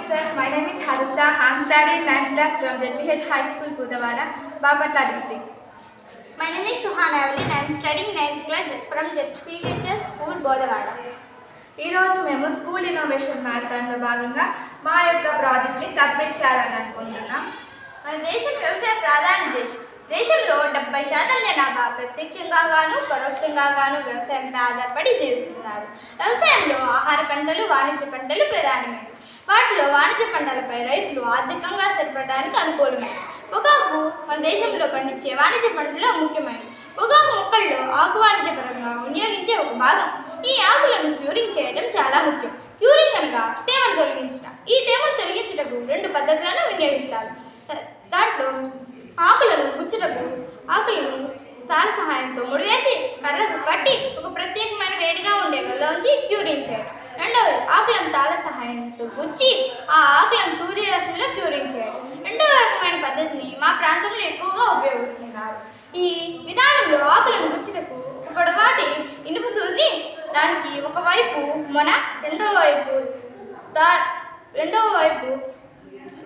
morning, sir. My name is Harissa. I am studying 9th class from ZPH High School, Kudavada, Bapatla district. My name is Suhana Evelyn. I am studying 9th class from ZPHS School, Bodavada. ఈ రోజు మేము school innovation మ్యారథాన్లో భాగంగా మా యొక్క ప్రాజెక్ట్ని submit చేయాలని అనుకుంటున్నాం. మన దేశం వ్యవసాయ ప్రధాన దేశం. దేశంలో 70% జనాభా ప్రత్యక్షంగా గాను పరోక్షంగా గాను వ్యవసాయంపై ఆధారపడి జీవిస్తున్నారు. వ్యవసాయంలో ఆహార పంటలు, వాణిజ్య పంటలు ప్రధానమైనవి. వాటిలో వాణిజ్య పంటలపై రైతులు ఆర్థికంగా సరిపడడానికి అనుకూలమైనవి. పొగాకు మన దేశంలో పండించే వాణిజ్య పంటలో ముఖ్యమైనది. పొగాకు మొక్కల్లో ఆకు వాణిజ్యపరంగా వినియోగించే ఒక భాగం. ఈ ఆకులను క్యూరింగ్ చేయడం చాలా ముఖ్యం. క్యూరింగ్ అనగా తేమను తొలగించడం. ఈ తేమను తొలగించుటకు 2 పద్ధతులను వినియోగిస్తారు. దాంట్లో ఆకులను గుచ్చుటకు ఆకులను తాళ సహాయంతో ముడివేసి కర్రకు కట్టి ఒక ప్రత్యేకమైన వేడిగా ఉండే గదిలోంచి క్యూరింగ్ చేయడం. రెండవది ఆకులను తాళ సహాయంతో గుచ్చి ఆ ఆకులను సూర్యరశ్మిలో క్యూరింగ్ చేయడం. రెండవ రకమైన పద్ధతిని మా ప్రాంతంలో ఎక్కువగా ఉపయోగిస్తున్నారు. ఈ విధానంలో ఆకులను గుచ్చుటకు పొడవాటి ఇనుప సూది, దానికి ఒకవైపు మొన, రెండవ వైపు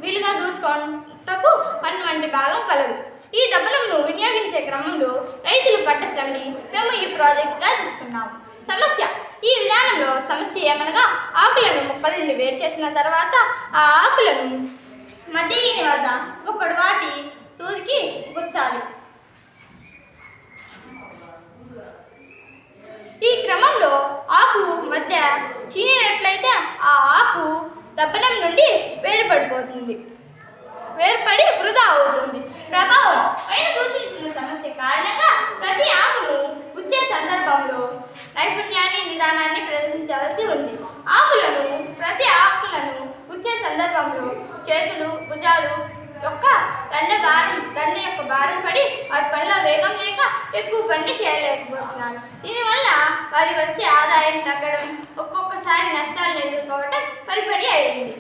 వీలుగా దూచుకోవటకు పన్ను వంటి భాగం కలదు. ఈ దబ్బనంను వినియోగించే క్రమంలో రైతులు పడ్డ శ్రమని మేము ఈ ప్రాజెక్టుగా తీసుకున్నాము. సమస్య: ఈ విధానంలో సమస్య ఏమనగా ఆకులను మొక్కల నుండి వేరు చేసిన తర్వాత ఆ ఆకులను మధ్య వద్ద ఒక పొడవాటి సూదికి గుచ్చాలి. ఈ క్రమంలో ఆకు మధ్య చీనినట్లయితే ఆ ఆకు దబ్బనం నుండి వేరుపడి వృధా అవుతుంది. ప్రభావం: పైన సూచించిన సమస్య కారణంగా ప్రతి ఆకును గుచ్చే సందర్భంలో నైపుణ్యాన్ని, నిదానాన్ని ప్రదర్శించవలసి ఉంది. ప్రతి ఆకులను గుచ్చే సందర్భంలో చేతులు, భుజాలు యొక్క దండ యొక్క భారం పడి వారి పనిలో వేగం లేక ఎక్కువ పని చేయలేకపోతున్నారు. దీనివల్ల వారి వచ్చే ఆదాయం తగ్గడం, ఒక్కొక్కసారి నష్టాలను ఎదుర్కోవటం పరిపడి అయింది.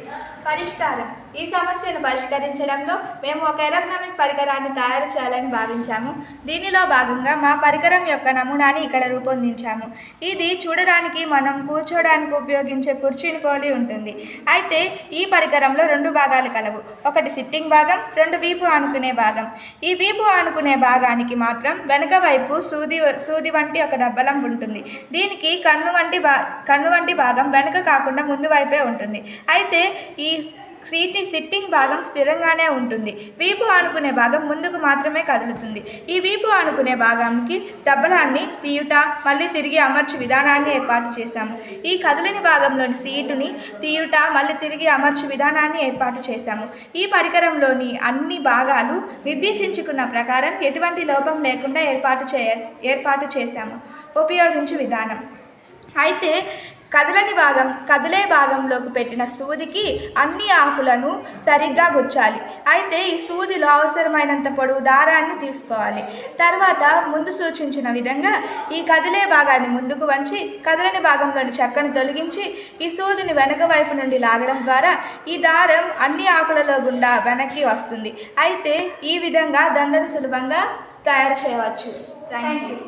పరిష్కారం: ఈ సమస్యను పరిష్కరించడంలో మేము ఒక ఎరోగ్నమిక్ పరికరాన్ని తయారు చేయాలని భావించాము. దీనిలో భాగంగా మా పరికరం యొక్క నమూనాని ఇక్కడ రూపొందించాము. ఇది చూడడానికి మనం కూర్చోడానికి ఉపయోగించే కుర్చీని పోలి ఉంటుంది. అయితే ఈ పరికరంలో 2 భాగాలు కలవు. ఒకటి సిట్టింగ్ భాగం, 2 వీపు ఆనుకునే భాగం. ఈ వీపు ఆనుకునే భాగానికి మాత్రం వెనుక వైపు సూది వంటి ఒక డబ్బలం ఉంటుంది. దీనికి కన్ను వంటి భాగం వెనుక కాకుండా ముందు వైపే ఉంటుంది. అయితే ఈ సిట్టింగ్ భాగం స్థిరంగానే ఉంటుంది. వీపు ఆనుకునే భాగం ముందుకు మాత్రమే కదులుతుంది. ఈ వీపు ఆనుకునే భాగానికి డబ్బలాన్ని తీయుట, మళ్ళీ తిరిగి అమర్చు విధానాన్ని ఏర్పాటు చేశాము. ఈ కదులని భాగంలోని సీటుని తీయుట, మళ్ళీ తిరిగి అమర్చు విధానాన్ని ఏర్పాటు చేశాము. ఈ పరికరంలోని అన్ని భాగాలు నిర్దేశించుకున్న ప్రకారం ఎటువంటి లోపం లేకుండా ఏర్పాటు చేశాము. ఉపయోగించు విధానం: అయితే కదిలే భాగంలోకి పెట్టిన సూదికి అన్ని ఆకులను సరిగ్గా గుచ్చాలి. అయితే ఈ సూదిలో అవసరమైనంత పొడవు దారాన్ని తీసుకోవాలి. తర్వాత ముందు సూచించిన విధంగా ఈ కదిలే భాగాన్ని ముందుకు వంచి కదలని భాగంలోని చెక్కను తొలగించి ఈ సూదిని వెనక వైపు నుండి లాగడం ద్వారా ఈ దారం అన్ని ఆకులలో గుండా వెనక్కి వస్తుంది. అయితే ఈ విధంగా దండను సులభంగా తయారు చేయవచ్చు. Thank you.